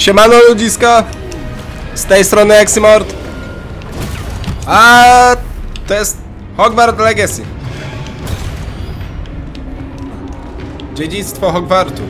Siemano ludziska! Z tej strony Eximord. A to jest Hogwarts Legacy. Dziedzictwo Hogwartu.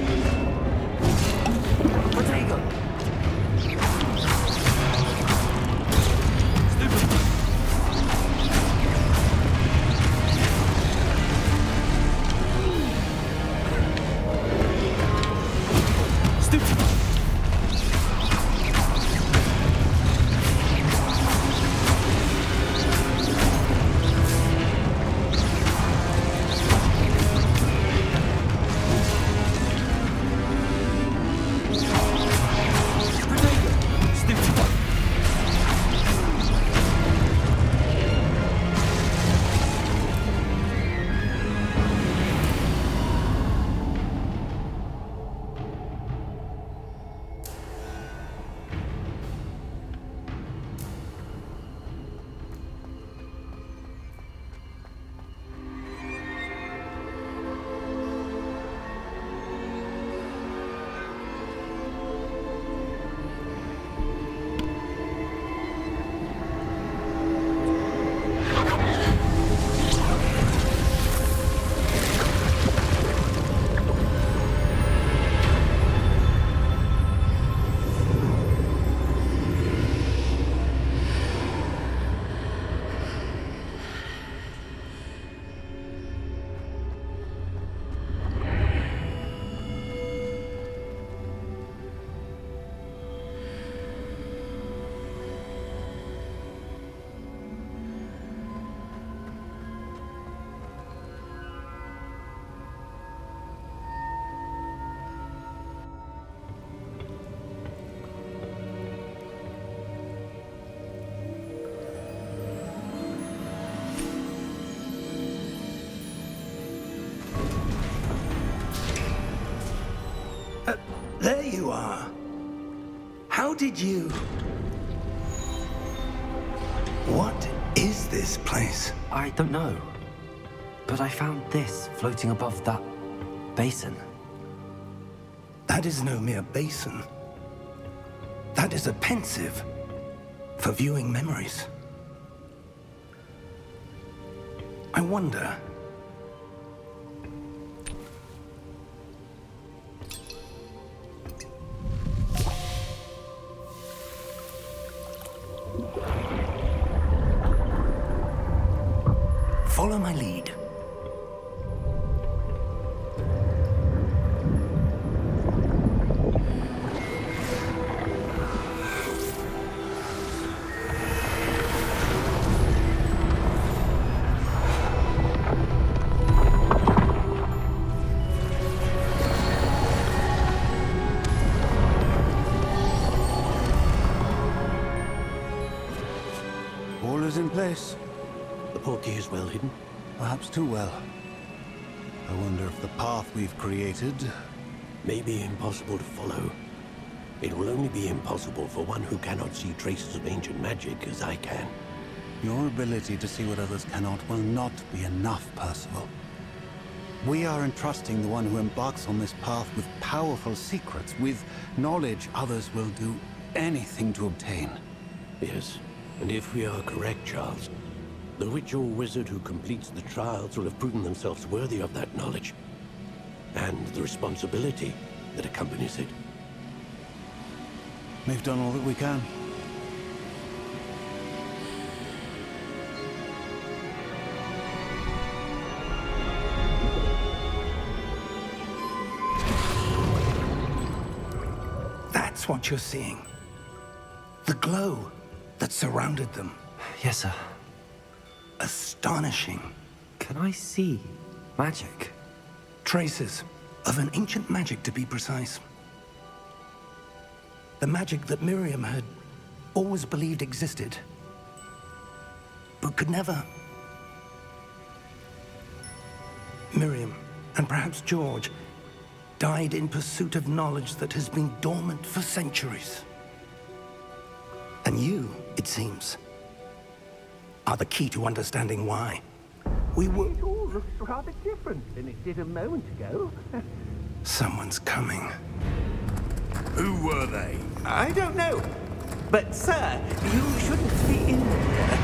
There you are. How did you... What is this place? I don't know. But I found this floating above that basin. That is no mere basin. That is a pensive for viewing memories. I wonder... Follow my lead. All is in place. The portkey is well hidden. Perhaps too well. I wonder if the path we've created... May be impossible to follow. It will only be impossible for one who cannot see traces of ancient magic as I can. Your ability to see what others cannot will not be enough, Percival. We are entrusting the one who embarks on this path with powerful secrets, with knowledge others will do anything to obtain. Yes, and if we are correct, Charles, the witch or wizard who completes the trials will have proven themselves worthy of that knowledge, and the responsibility that accompanies it. We've done all that we can. That's what you're seeing. The glow that surrounded them. Yes, sir. Astonishing. Can I see magic? Traces of an ancient magic, to be precise. The magic that Miriam had always believed existed, but could never. Miriam, and perhaps George, died in pursuit of knowledge that has been dormant for centuries. And you, it seems, are the key to understanding why. We were... It all looks rather different than it did a moment ago. Someone's coming. Who were they? I don't know. But, sir, you shouldn't be in here.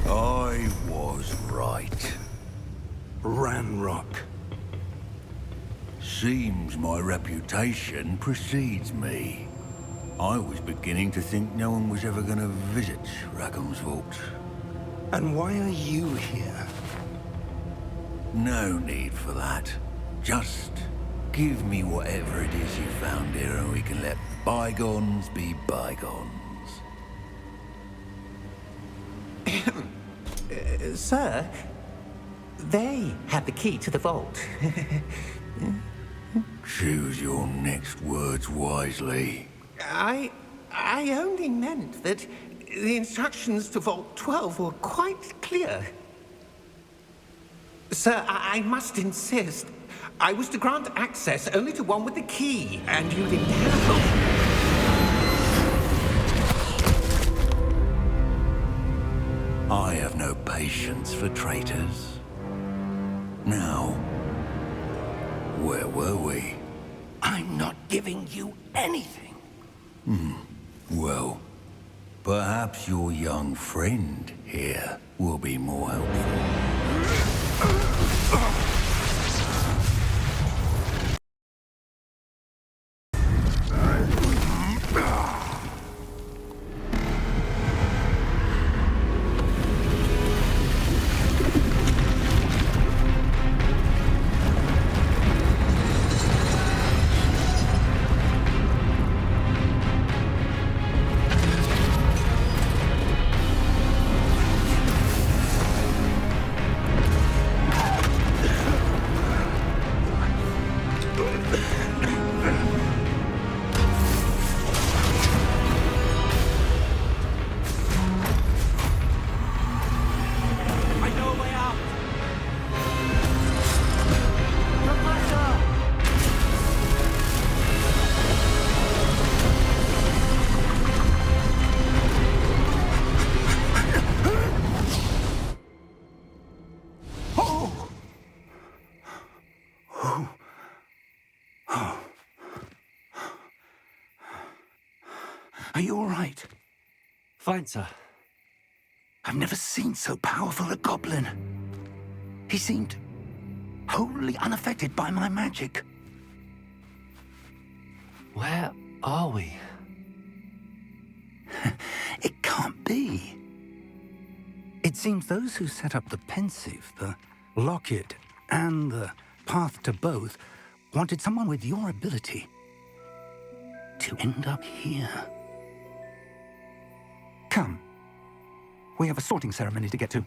I was right. Ranrock. Seems my reputation precedes me. I was beginning to think no one was ever gonna visit Rackham's vault. And why are you here? No need for that. Just give me whatever it is you found here and we can let bygones be bygones. Sir, they had the key to the vault. Choose your next words wisely. I only meant that the instructions to Vault 12 were quite clear. Sir, I must insist. I was to grant access only to one with the key, and you didn't have. I have no patience for traitors. Now, where were we? I'm not giving you anything. Well, perhaps your young friend here will be more helpful. Are you all right? Fine, sir. I've never seen so powerful a goblin. He seemed wholly unaffected by my magic. Where are we? It can't be. It seems those who set up the pensive, the locket, and the path to both wanted someone with your ability to end up here. Come. We have a sorting ceremony to get to.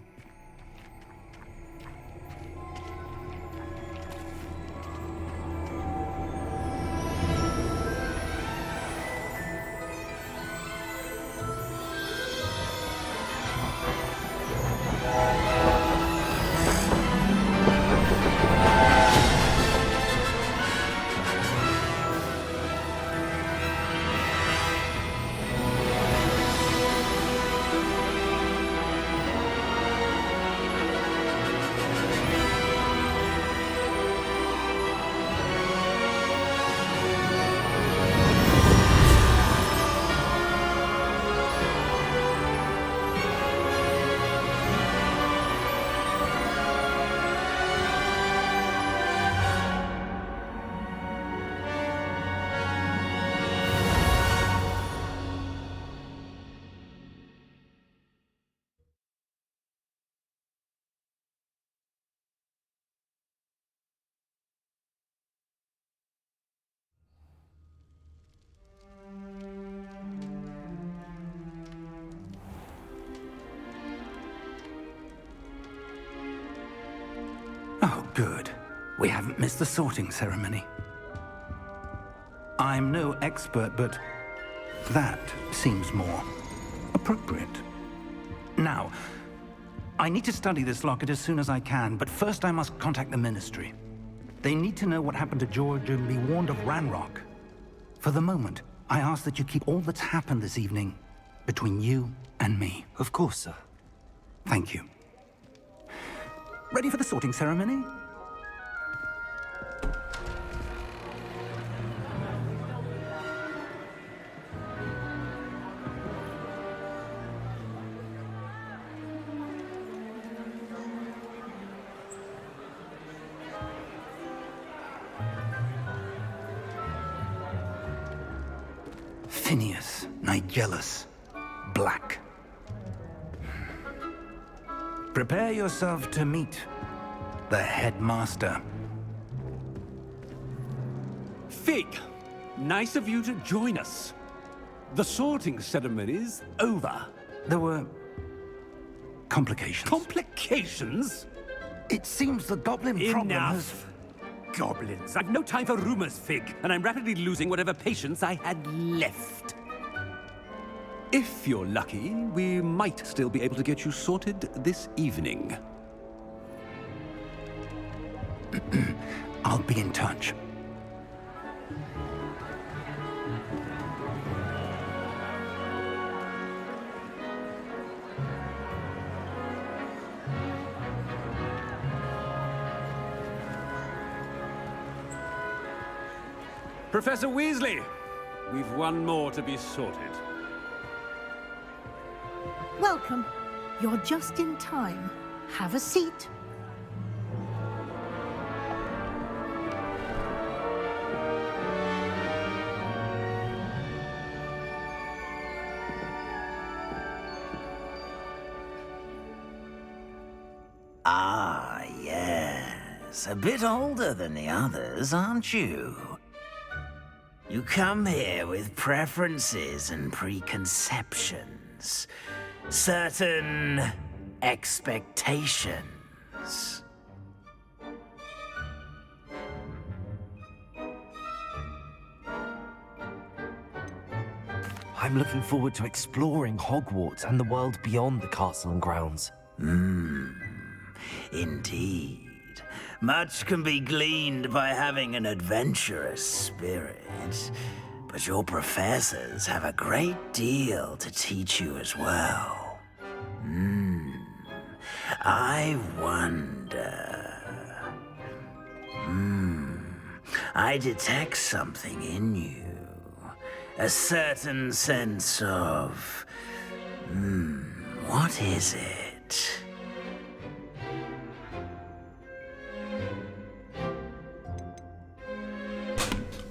Oh, good. We haven't missed the sorting ceremony. I'm no expert, but that seems more appropriate. Now, I need to study this locket as soon as I can, but first I must contact the Ministry. They need to know what happened to George and be warned of Ranrock. For the moment, I ask that you keep all that's happened this evening between you and me. Of course, sir. Thank you. Ready for the sorting ceremony? Phineas, Nigellus, Black. Prepare yourself to meet the headmaster. Fig, nice of you to join us. The sorting ceremony's over. There were complications. Complications? It seems the goblin problem has... Enough. Goblins. I've no time for rumors, Fig, and I'm rapidly losing whatever patience I had left. If you're lucky, we might still be able to get you sorted this evening. I'll be in touch. Professor Weasley, we've one more to be sorted. Welcome. You're just in time. Have a seat. Ah, yes. A bit older than the others, aren't you? You come here with preferences and preconceptions. Certain expectations. I'm looking forward to exploring Hogwarts and the world beyond the castle and grounds. Indeed. Much can be gleaned by having an adventurous spirit, but your professors have a great deal to teach you as well. I wonder... I detect something in you. A certain sense of... what is it?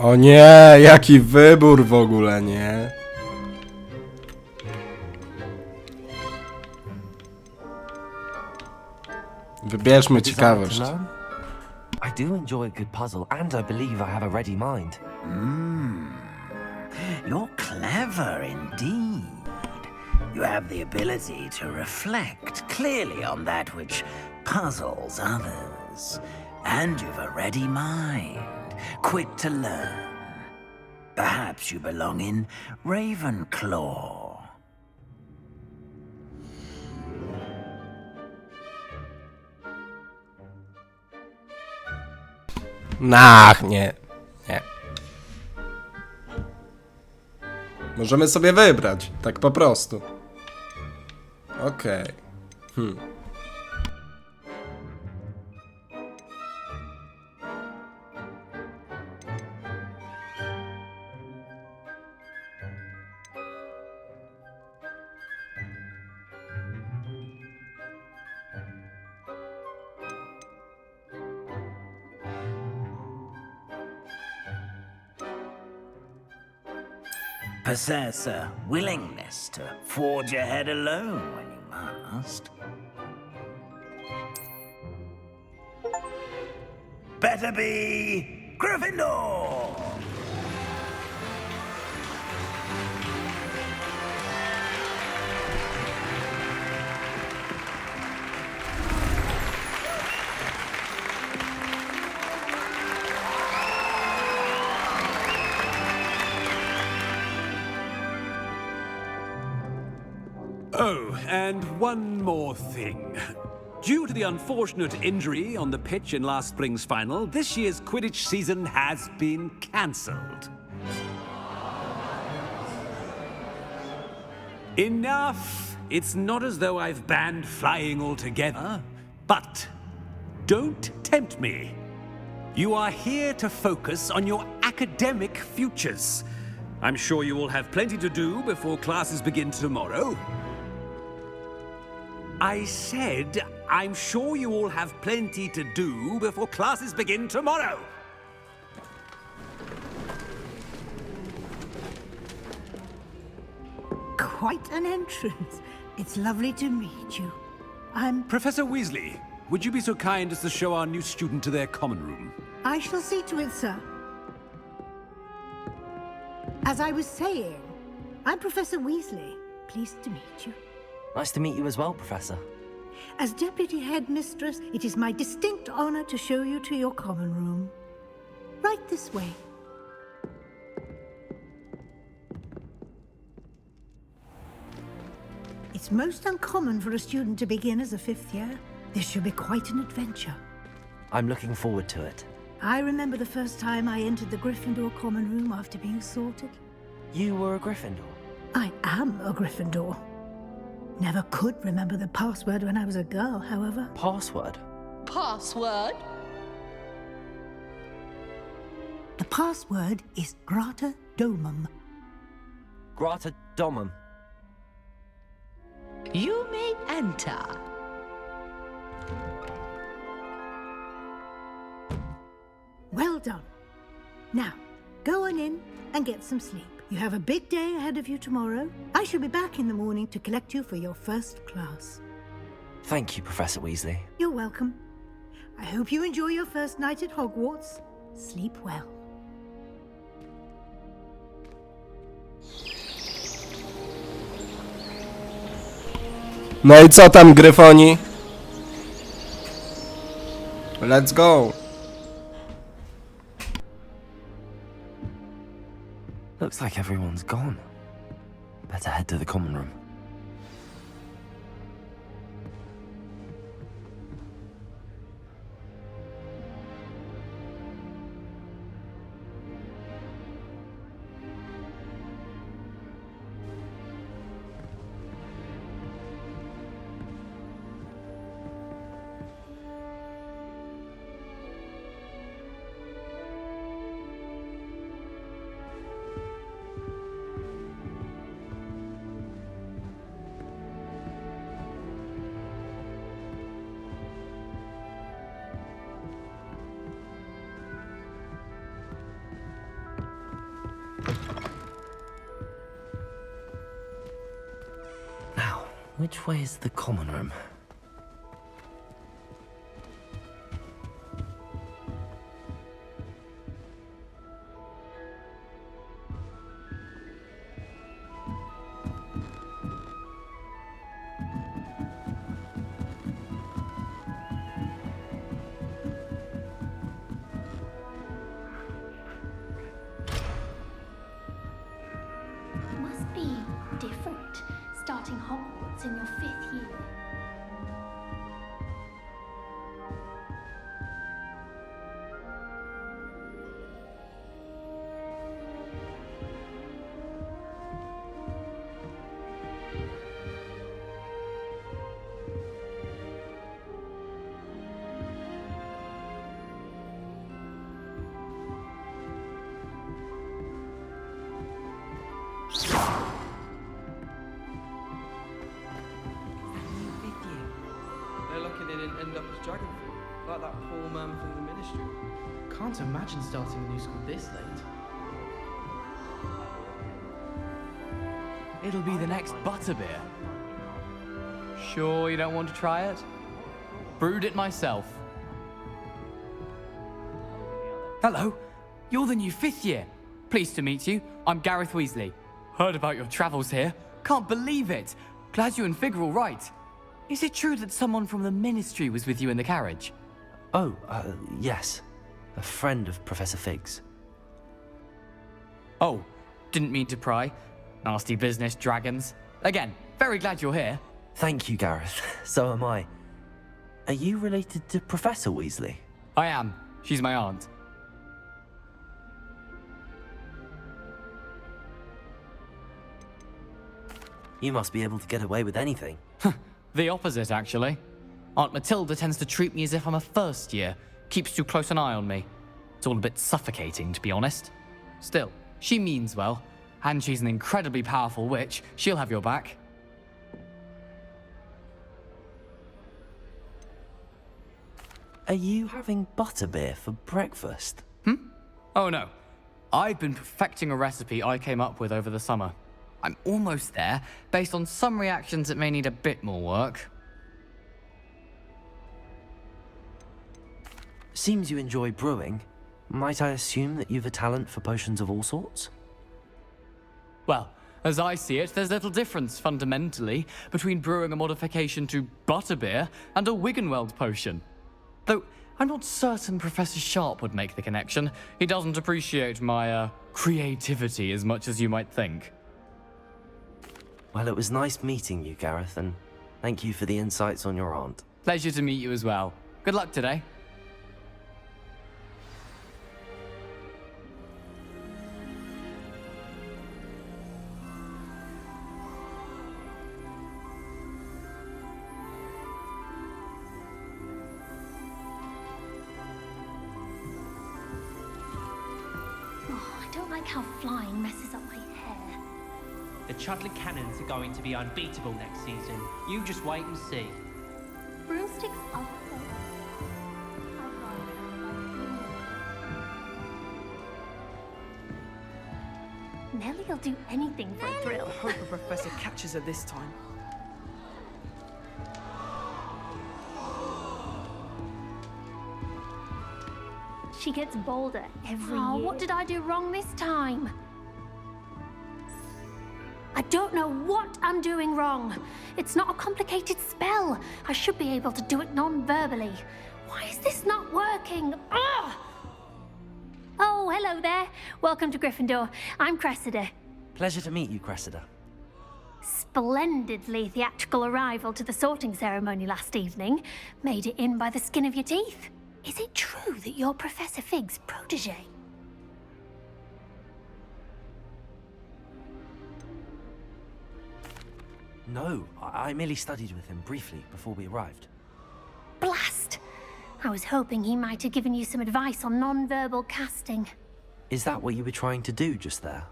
O nie, jaki wybór w ogóle, nie? Wybierzmy ciekawość. I do enjoy a good puzzle, and I believe I have a ready mind. You're clever indeed. You have the ability to reflect clearly on that which puzzles others. And you've a ready mind, quick to learn. Perhaps you belong in Ravenclaw. Nah, nie. Nie. Możemy sobie wybrać, tak po prostu. Okej. Possess a willingness to forge ahead alone when you must. Better be Gryffindor! Oh, and one more thing. Due to the unfortunate injury on the pitch in last spring's final, this year's Quidditch season has been cancelled. Enough! It's not as though I've banned flying altogether, but don't tempt me. You are here to focus on your academic futures. I'm sure you will have plenty to do before classes begin tomorrow. I said, I'm sure you all have plenty to do before classes begin tomorrow. quite an entrance. It's lovely to meet you. I'm... Professor Weasley, would you be so kind as to show our new student to their common room? I shall see to it, sir. As I was saying, I'm Professor Weasley. Pleased to meet you. Nice to meet you as well, Professor. As Deputy Headmistress, it is my distinct honor to show you to your common room. Right this way. It's most uncommon for a student to begin as a fifth year. This should be quite an adventure. I'm looking forward to it. I remember the first time I entered the Gryffindor common room after being sorted. You were a Gryffindor? I am a Gryffindor. Never could remember the password when I was a girl, however. Password? Password? The password is Grata Domum. Grata Domum. You may enter. Well done. Now, go on in and get some sleep. You have a big day ahead of you tomorrow. I shall be back in the morning to collect you for your first class. Thank you, Professor Weasley. You're welcome. I hope you enjoy your first night at Hogwarts. Sleep well. No i co tam, Gryfoni? Let's go. Looks like everyone's gone. Better head to the common room. Which way is the common room? Must be different starting Hogwarts in your 5th year. They didn't end up as dragon fruit, like that poor man from the ministry. Can't imagine starting a new school this late. It'll be the next butterbeer. Sure you don't want to try it? Brewed it myself. Hello, you're the new 5th year. Pleased to meet you. I'm Gareth Weasley. Heard about your travels here. Can't believe it. Glad you and Fig are all right. Is it true that someone from the Ministry was with you in the carriage? Oh, yes. A friend of Professor Fig's. Oh, didn't mean to pry. Nasty business, dragons. Again, very glad you're here. Thank you, Gareth. So am I. Are you related to Professor Weasley? I am. She's my aunt. You must be able to get away with anything. The opposite, actually. Aunt Matilda tends to treat me as if I'm a first year, keeps too close an eye on me. It's all a bit suffocating, to be honest. Still, she means well, and she's an incredibly powerful witch. She'll have your back. Are you having butterbeer for breakfast? Oh no. I've been perfecting a recipe I came up with over the summer. I'm almost there. Based on some reactions, it may need a bit more work. Seems you enjoy brewing. Might I assume that you've a talent for potions of all sorts? Well, as I see it, there's little difference, fundamentally, between brewing a modification to butterbeer and a Wiggenweld potion. Though, I'm not certain Professor Sharp would make the connection. He doesn't appreciate my, creativity as much as you might think. Well, it was nice meeting you, Gareth, and thank you for the insights on your aunt. Pleasure to meet you as well. Good luck today. I don't like how flying messes up my hair. The Chudley Cannons are going to be unbeatable next season. You just wait and see. Broomsticks are Nellie'll do anything for a thrill. I hope the professor catches her this time. She gets bolder every year. What did I do wrong this time? I don't know what I'm doing wrong. It's not a complicated spell. I should be able to do it non-verbally. Why is this not working? Ugh! Oh, hello there. Welcome to Gryffindor. I'm Cressida. Pleasure to meet you, Cressida. Splendidly theatrical arrival to the sorting ceremony last evening. Made it in by the skin of your teeth. Is it true that you're Professor Fig's protege? No, I merely studied with him briefly before we arrived. Blast! I was hoping he might have given you some advice on non-verbal casting. Is that what you were trying to do just there?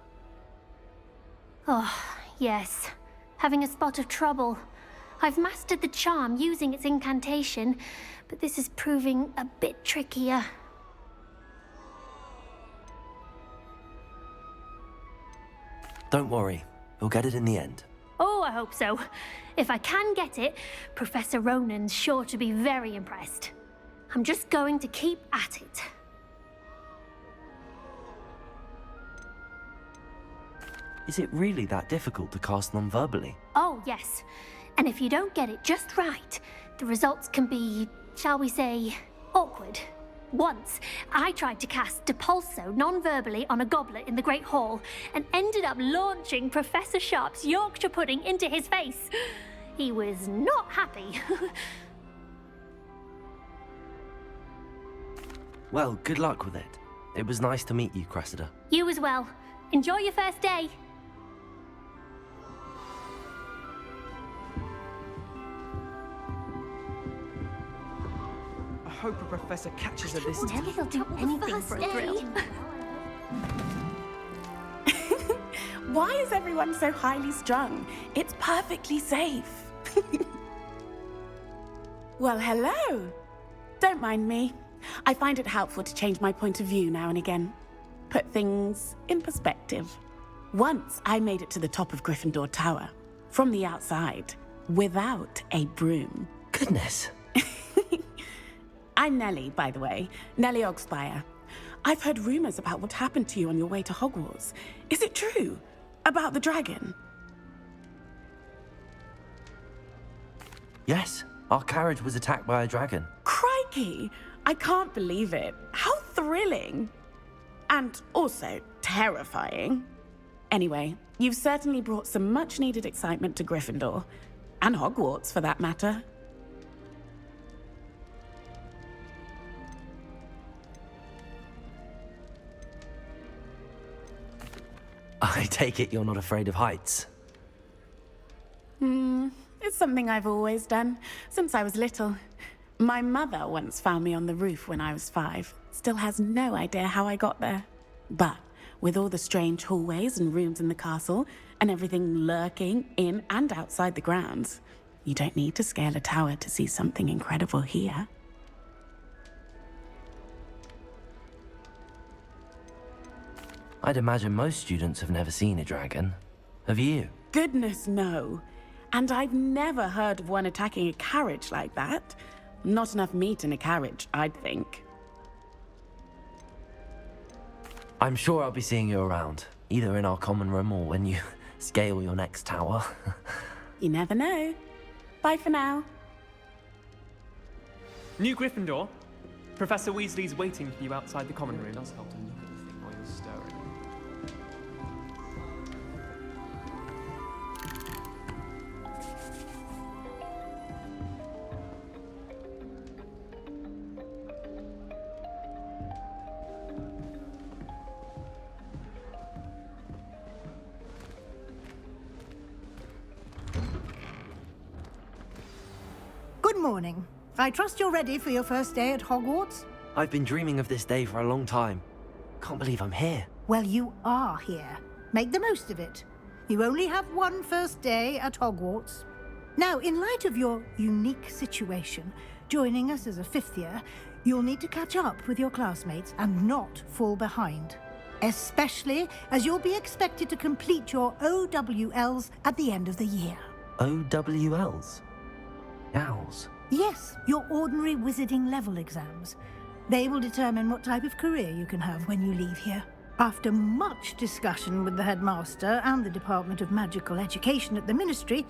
Oh, yes. Having a spot of trouble. I've mastered the charm using its incantation, but this is proving a bit trickier. Don't worry, we'll get it in the end. Oh, I hope so. If I can get it, Professor Ronan's sure to be very impressed. I'm just going to keep at it. Is it really that difficult to cast non-verbally? Oh, yes. And if you don't get it just right, the results can be, shall we say, awkward. Once, I tried to cast Depulso non-verbally on a goblet in the Great Hall and ended up launching Professor Sharp's Yorkshire pudding into his face. He was not happy. Well, good luck with it. It was nice to meet you, Cressida. You as well. Enjoy your first day. I hope the professor catches her this time. Nellie'll do anything for a thrill. Why is everyone so highly strung? It's perfectly safe. Well, hello. Don't mind me. I find it helpful to change my point of view now and again. Put things in perspective. Once I made it to the top of Gryffindor Tower, from the outside, without a broom. Goodness. I'm Nellie, by the way. Nellie Ogspire. I've heard rumors about what happened to you on your way to Hogwarts. Is it true? About the dragon? Yes, our carriage was attacked by a dragon. Crikey! I can't believe it. How thrilling! And also terrifying. Anyway, you've certainly brought some much-needed excitement to Gryffindor. And Hogwarts, for that matter. I take it you're not afraid of heights. It's something I've always done, since I was little. My mother once found me on the roof when I was 5. Still has no idea how I got there. But with all the strange hallways and rooms in the castle, and everything lurking in and outside the grounds, you don't need to scale a tower to see something incredible here. I'd imagine most students have never seen a dragon. Have you? Goodness, no. And I've never heard of one attacking a carriage like that. Not enough meat in a carriage, I'd think. I'm sure I'll be seeing you around, either in our common room or when you scale your next tower. You never know. Bye for now. New Gryffindor. Professor Weasley's waiting for you outside the common room. It does help to look at the thing while you're stirring. Good morning. I trust you're ready for your first day at Hogwarts? I've been dreaming of this day for a long time. Can't believe I'm here. Well, you are here. Make the most of it. You only have one first day at Hogwarts. Now, in light of your unique situation, joining us as a fifth year, you'll need to catch up with your classmates and not fall behind. Especially as you'll be expected to complete your OWLs at the end of the year. OWLs? Owls? Yes, your ordinary wizarding level exams. They will determine what type of career you can have when you leave here. After much discussion with the headmaster and the Department of Magical Education at the Ministry,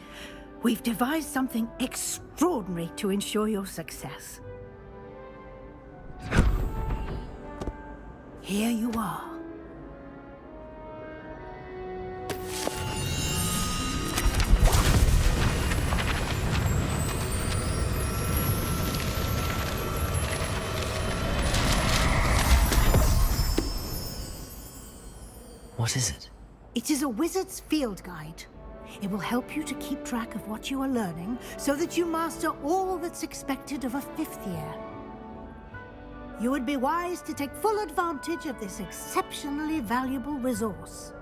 we've devised something extraordinary to ensure your success. Here you are. What is it? It is a wizard's field guide. It will help you to keep track of what you are learning so that you master all that's expected of a fifth year. You would be wise to take full advantage of this exceptionally valuable resource.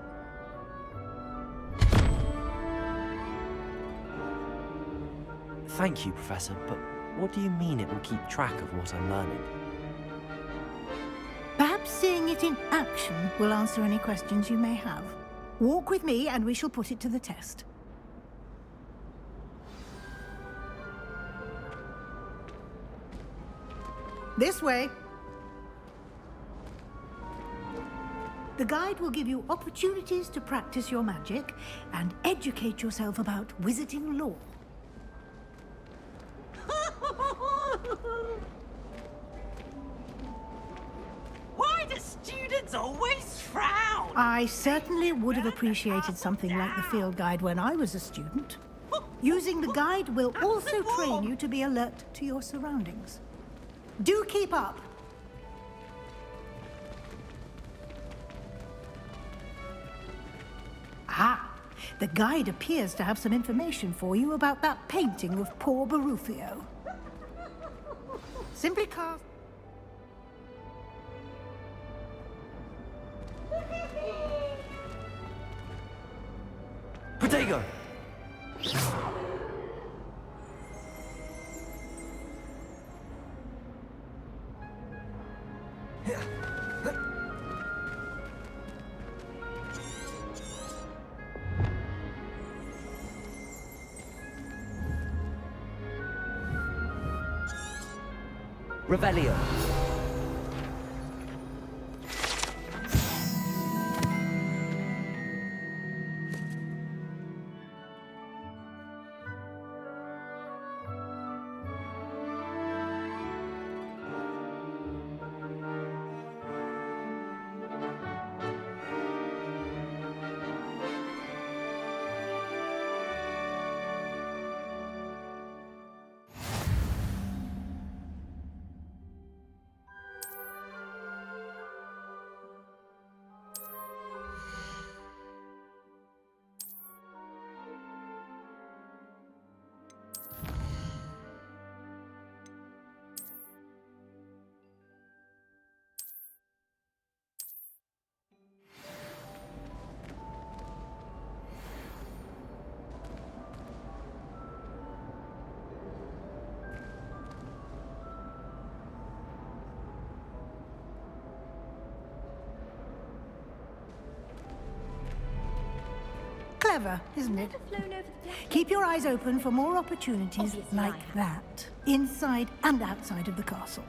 Thank you, Professor, but what do you mean it will keep track of what I'm learning? Perhaps seeing it in action will answer any questions you may have. Walk with me and we shall put it to the test. This way. The guide will give you opportunities to practice your magic and educate yourself about wizarding lore. Why do students always frown? I certainly would have appreciated something like the field guide when I was a student. Using the guide will also train you to be alert to your surroundings. Do keep up. Ah, the guide appears to have some information for you about that painting of poor Barufio. Simply cast... Protego! Revelio. Clever, isn't it? Keep your eyes open for more opportunities like that, inside and outside of the castle.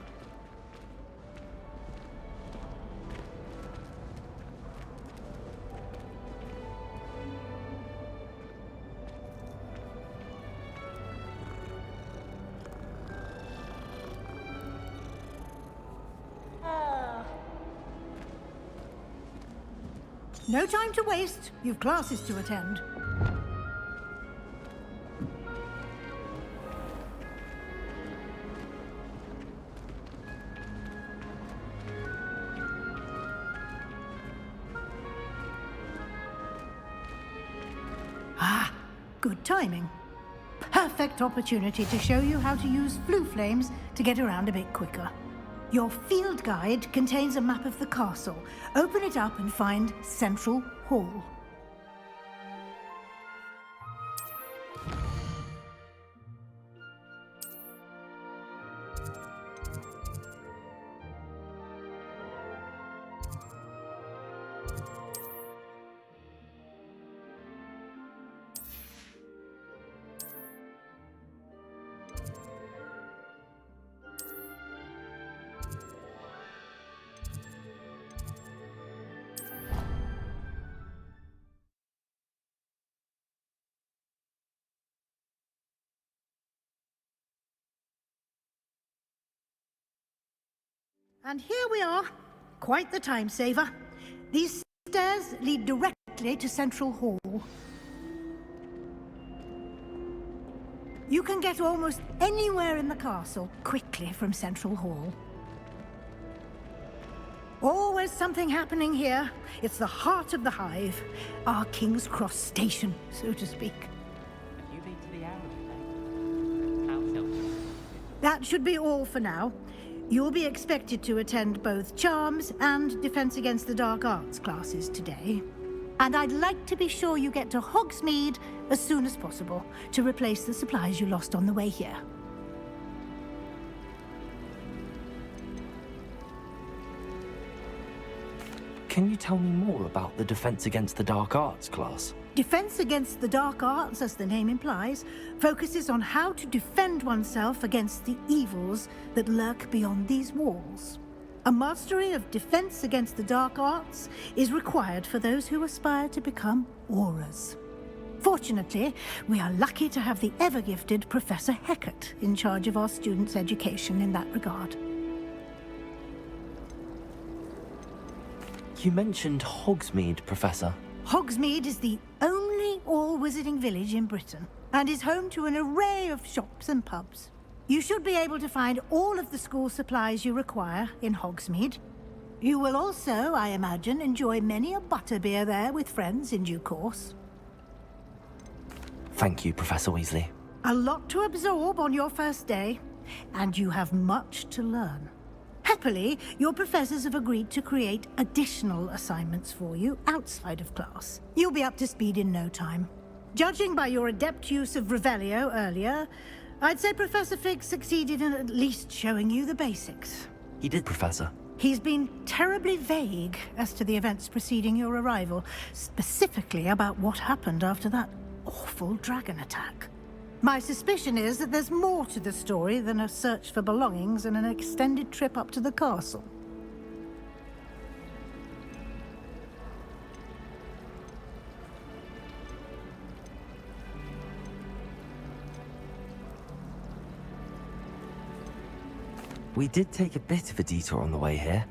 No time to waste. You've classes to attend. Ah, good timing. Perfect opportunity to show you how to use flue flames to get around a bit quicker. Your field guide contains a map of the castle. Open it up and find Central Hall. And here we are. Quite the time saver. These stairs lead directly to Central Hall. You can get almost anywhere in the castle quickly from Central Hall. Always something happening here. It's the heart of the hive. Our King's Cross station, so to speak. Have you been to the Arrow today? How selfish. That should be all for now. You'll be expected to attend both Charms and Defense Against the Dark Arts classes today. And I'd like to be sure you get to Hogsmeade as soon as possible to replace the supplies you lost on the way here. Can you tell me more about the Defense Against the Dark Arts class? Defense Against the Dark Arts, as the name implies, focuses on how to defend oneself against the evils that lurk beyond these walls. A mastery of Defense Against the Dark Arts is required for those who aspire to become Aurors. Fortunately, we are lucky to have the ever-gifted Professor Heckert in charge of our students' education in that regard. You mentioned Hogsmeade, Professor. Hogsmeade is the only all-wizarding village in Britain and is home to an array of shops and pubs. You should be able to find all of the school supplies you require in Hogsmeade. You will also, I imagine, enjoy many a butterbeer there with friends in due course. Thank you, Professor Weasley. A lot to absorb on your first day, and you have much to learn. Happily, your professors have agreed to create additional assignments for you outside of class. You'll be up to speed in no time. Judging by your adept use of Revelio earlier, I'd say Professor Fig succeeded in at least showing you the basics. He did, Professor. He's been terribly vague as to the events preceding your arrival, specifically about what happened after that awful dragon attack. My suspicion is that there's more to the story than a search for belongings and an extended trip up to the castle. We did take a bit of a detour on the way here.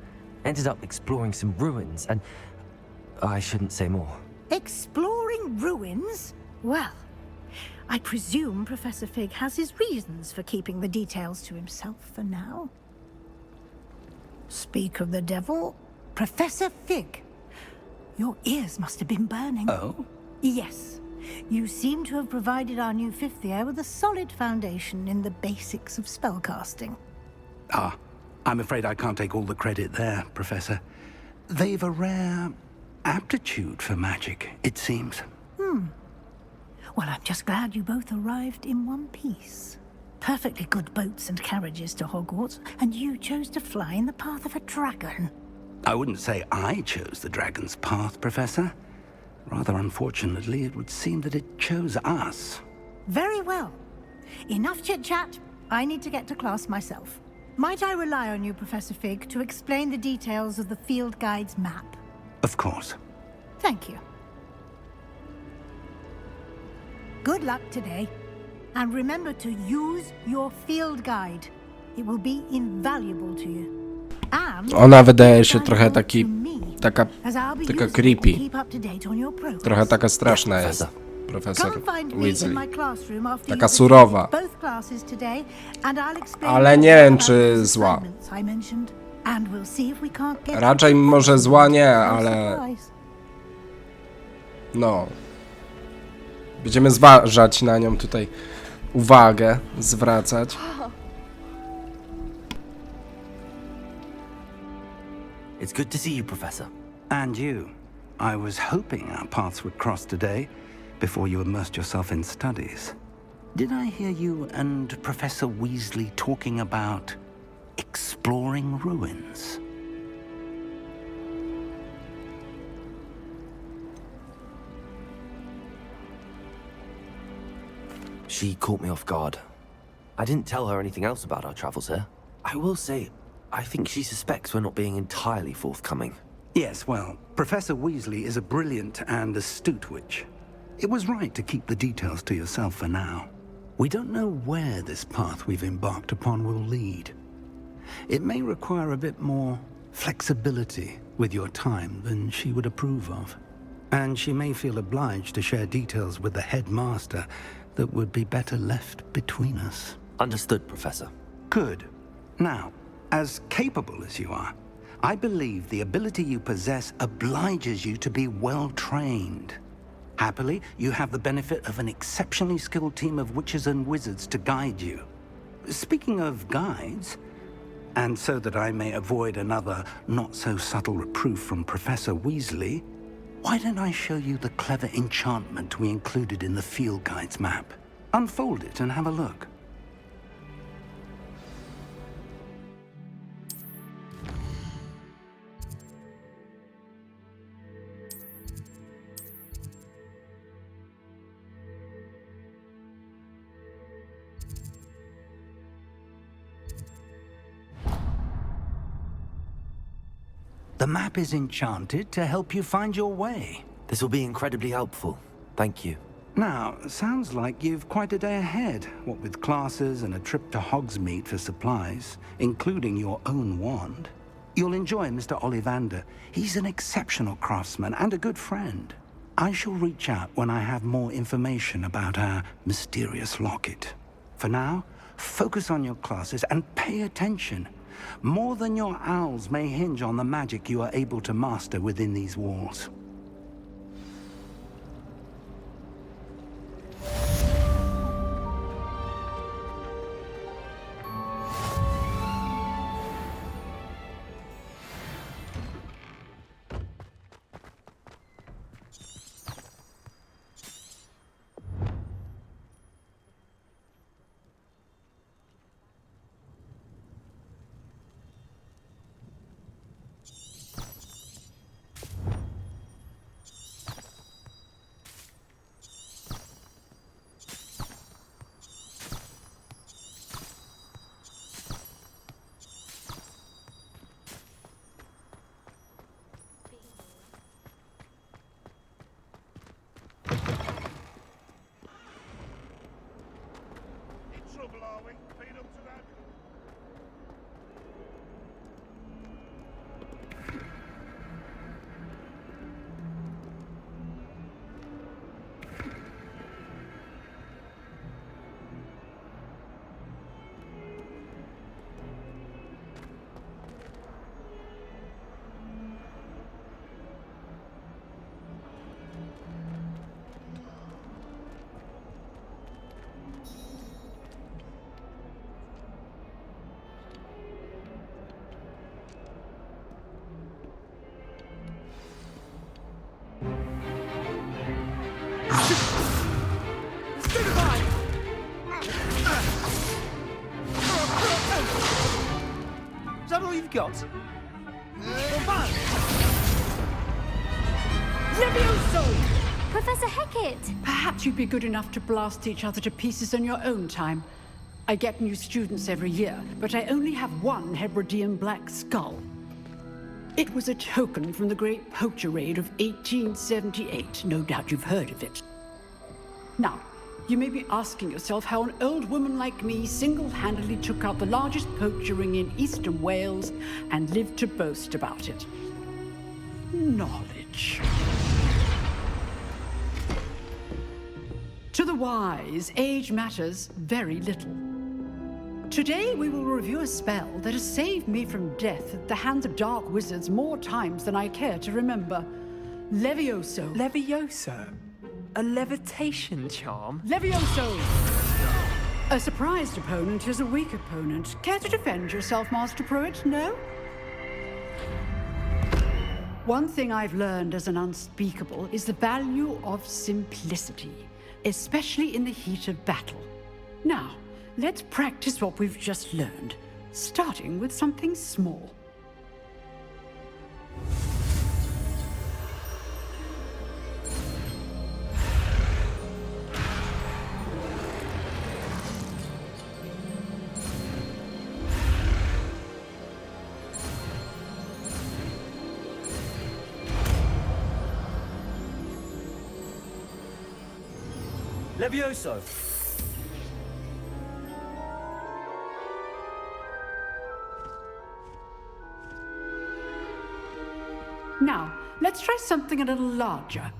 Ended up exploring some ruins and... I shouldn't say more. Exploring ruins? Well, I presume Professor Fig has his reasons for keeping the details to himself for now. Speak of the devil, Professor Fig. Your ears must have been burning. Oh? Yes. You seem to have provided our new fifth year with a solid foundation in the basics of spellcasting. Ah, I'm afraid I can't take all the credit there, Professor. They've a rare aptitude for magic, it seems. Well, I'm just glad you both arrived in one piece. Perfectly good boats and carriages to Hogwarts, and you chose to fly in the path of a dragon. I wouldn't say I chose the dragon's path, Professor. Rather unfortunately, it would seem that it chose us. Very well. Enough chit-chat. I need to get to class myself. Might I rely on you, Professor Fig, to explain the details of the field guide's map? Of course. Thank you. Good luck today. And remember to use your field guide. It will be invaluable to you. And Ona wydaje się trochę taka creepy. keep up to date on your progress. Trochę taka straszna jest. Profesor Come find me Weasley. in my classroom after Taka you've surowa. attended both classes today, and I'll explain Ale nie more wiem, about czy those zła. assignments I mentioned, and we'll see if we can't get Raczej może zła nie, no ale surprise. no. Będziemy zważać na nią tutaj, uwagę zwracać. It's good to see you, Professor. And you. I was hoping our paths would cross today, before you immersed yourself in studies. Did I hear you and Professor Weasley talking about exploring ruins? She caught me off guard. I didn't tell her anything else about our travels here. I will say, I think she suspects we're not being entirely forthcoming. Yes, well, Professor Weasley is a brilliant and astute witch. It was right to keep the details to yourself for now. We don't know where this path we've embarked upon will lead. It may require a bit more flexibility with your time than she would approve of. And she may feel obliged to share details with the headmaster that would be better left between us. Understood, Professor. Good. Now, as capable as you are, I believe the ability you possess obliges you to be well trained. Happily, you have the benefit of an exceptionally skilled team of witches and wizards to guide you. Speaking of guides, and so that I may avoid another not-so-subtle reproof from Professor Weasley, why don't I show you the clever enchantment we included in the field guide's map? Unfold it and have a look. The map is enchanted to help you find your way. This will be incredibly helpful. Thank you. Now, sounds like you've quite a day ahead, what with classes and a trip to Hogsmeade for supplies, including your own wand. You'll enjoy Mr. Ollivander. He's an exceptional craftsman and a good friend. I shall reach out when I have more information about our mysterious locket. For now, focus on your classes and pay attention. More than your owls may hinge on the magic you are able to master within these walls. Is that all you've got? Levioso! Professor Hecat! Perhaps you'd be good enough to blast each other to pieces in your own time. I get new students every year, but I only have one Hebridean black skull. It was a token from the Great Poacher Raid of 1878. No doubt you've heard of it. Now, you may be asking yourself how an old woman like me single-handedly took out the largest poacher ring in eastern Wales and lived to boast about it. Knowledge. To the wise, age matters very little. Today we will review a spell that has saved me from death at the hands of dark wizards more times than I care to remember. Levioso. Levioso? A levitation charm? Levioso! A surprised opponent is a weak opponent. Care to defend yourself, Master Pruitt? No? One thing I've learned as an unspeakable is the value of simplicity, especially in the heat of battle. Now, let's practice what we've just learned, starting with something small. Levioso! Now, let's try something a little larger.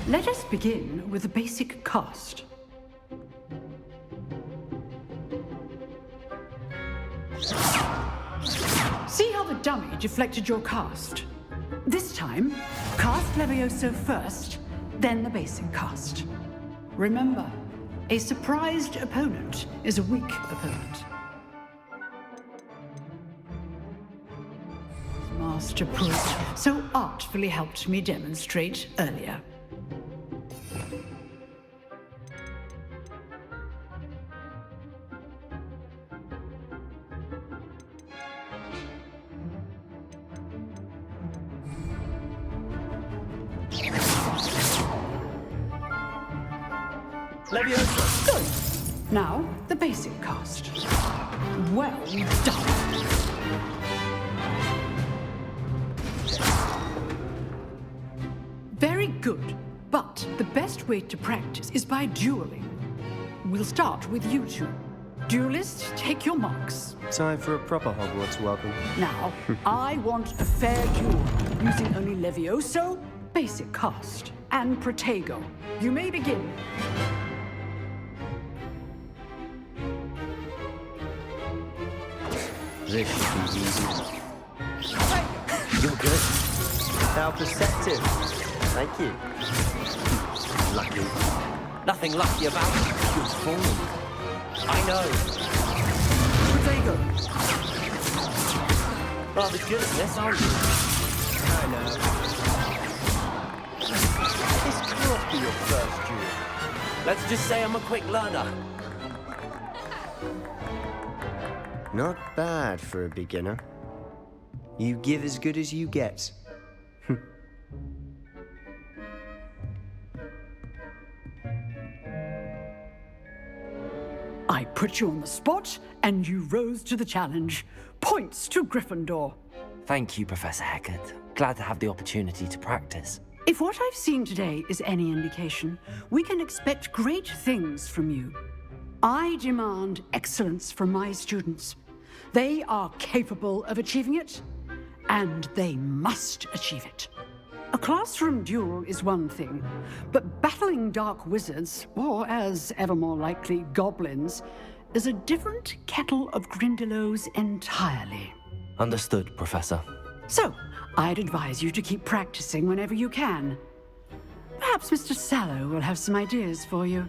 Let us begin with the basic cast. See how the dummy deflected your cast? This time, cast Levioso first, then the basic cast. Remember, a surprised opponent is a weak opponent. Master Pruitt so artfully helped me demonstrate earlier. Levioso! Good. Now, the basic cast. Well done. Very good. But the best way to practice is by dueling. We'll start with you two. Duelists, take your marks. Time for a proper Hogwarts welcome. Now, I want a fair duel, using only Levioso, basic cast, and Protego. You may begin. This should be easy. You're good. How perceptive. Thank you. Lucky. Nothing lucky about it. Good form. I know. Protego. Rather good at this, aren't you? I know. This cannot be your first duel. Let's just say I'm a quick learner. Not bad for a beginner. You give as good as you get. I put you on the spot, and you rose to the challenge. Points to Gryffindor. Thank you, Professor Hecat. Glad to have the opportunity to practice. If what I've seen today is any indication, we can expect great things from you. I demand excellence from my students. They are capable of achieving it, and they must achieve it. A classroom duel is one thing, but battling dark wizards, or as ever more likely, goblins, is a different kettle of Grindylows entirely. Understood, Professor. So, I'd advise you to keep practicing whenever you can. Perhaps Mr. Sallow will have some ideas for you.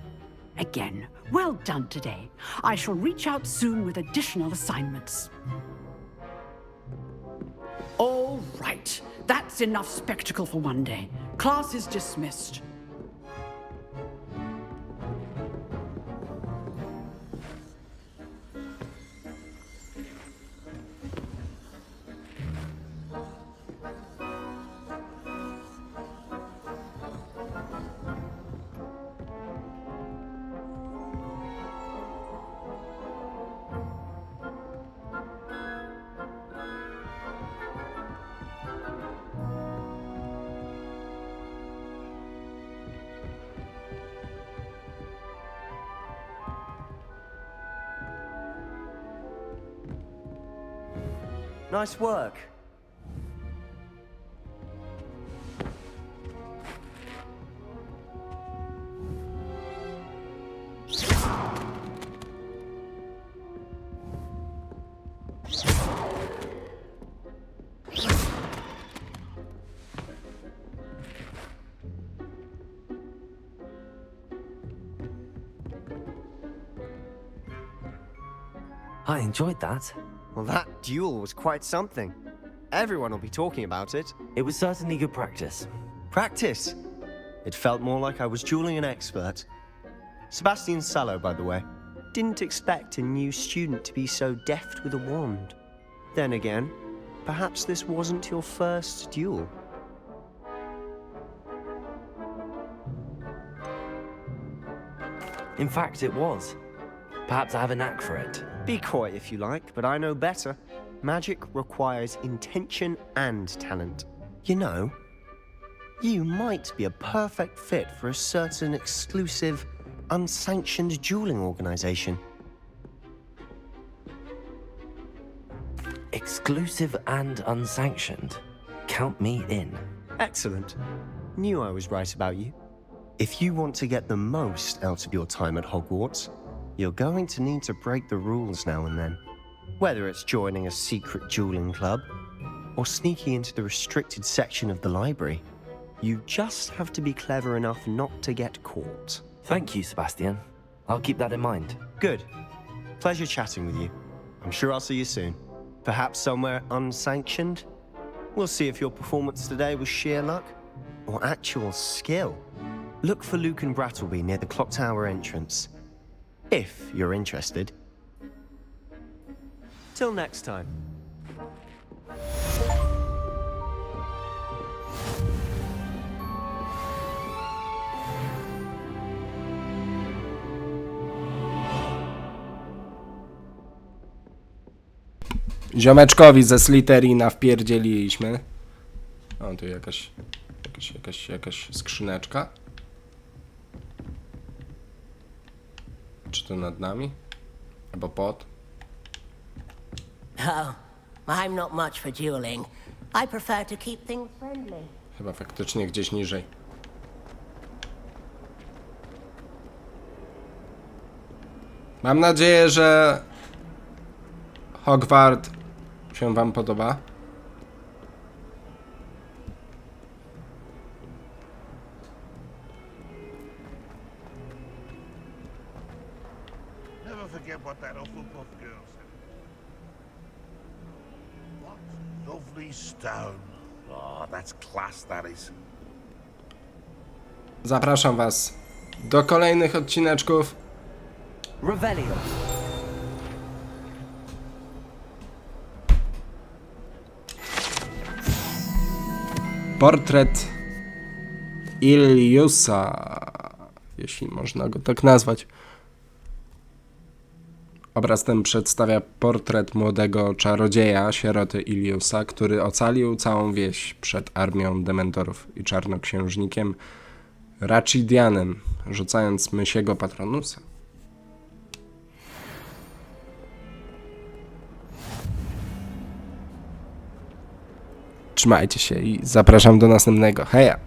Again, well done today. I shall reach out soon with additional assignments. All right. That's enough spectacle for one day. Class is dismissed. Nice work. I enjoyed that. Well, that duel was quite something. Everyone will be talking about it. It was certainly good practice. Practice? It felt more like I was dueling an expert. Sebastian Sallow, by the way. Didn't expect a new student to be so deft with a wand. Then again, perhaps this wasn't your first duel. In fact, it was. Perhaps I have a knack for it. Be coy if you like, but I know better. Magic requires intention and talent. You know, you might be a perfect fit for a certain exclusive, unsanctioned dueling organization. Exclusive and unsanctioned. Count me in. Excellent. Knew I was right about you. If you want to get the most out of your time at Hogwarts, you're going to need to break the rules now and then. Whether it's joining a secret dueling club or sneaking into the restricted section of the library, you just have to be clever enough not to get caught. Thank you, Sebastian. I'll keep that in mind. Good. Pleasure chatting with you. I'm sure I'll see you soon. Perhaps somewhere unsanctioned? We'll see if your performance today was sheer luck or actual skill. Look for Luke and Brattleby near the clock tower entrance, if you're interested. Till next time. Ziomeczkowi ze Slytherina wpierdzieliliśmy. O, tu jakaś skrzyneczka. Czy to nad nami? Albo pod? Oh, I'm not much for dueling. I prefer to keep things friendly. Chyba faktycznie gdzieś niżej. Mam nadzieję, że Hogwart się wam podoba. Never forget what that Hufflepuff girl said. What lovely stone. Oh, that's class, that is. Zapraszam was do kolejnych odcineczków. Revelio. Portret Iliusa, jeśli można go tak nazwać. Obraz ten przedstawia portret młodego czarodzieja, sieroty Iliusa, który ocalił całą wieś przed armią dementorów i czarnoksiężnikiem Rachidianem, rzucając mysiego patronusa. Trzymajcie się i zapraszam do następnego. Heja!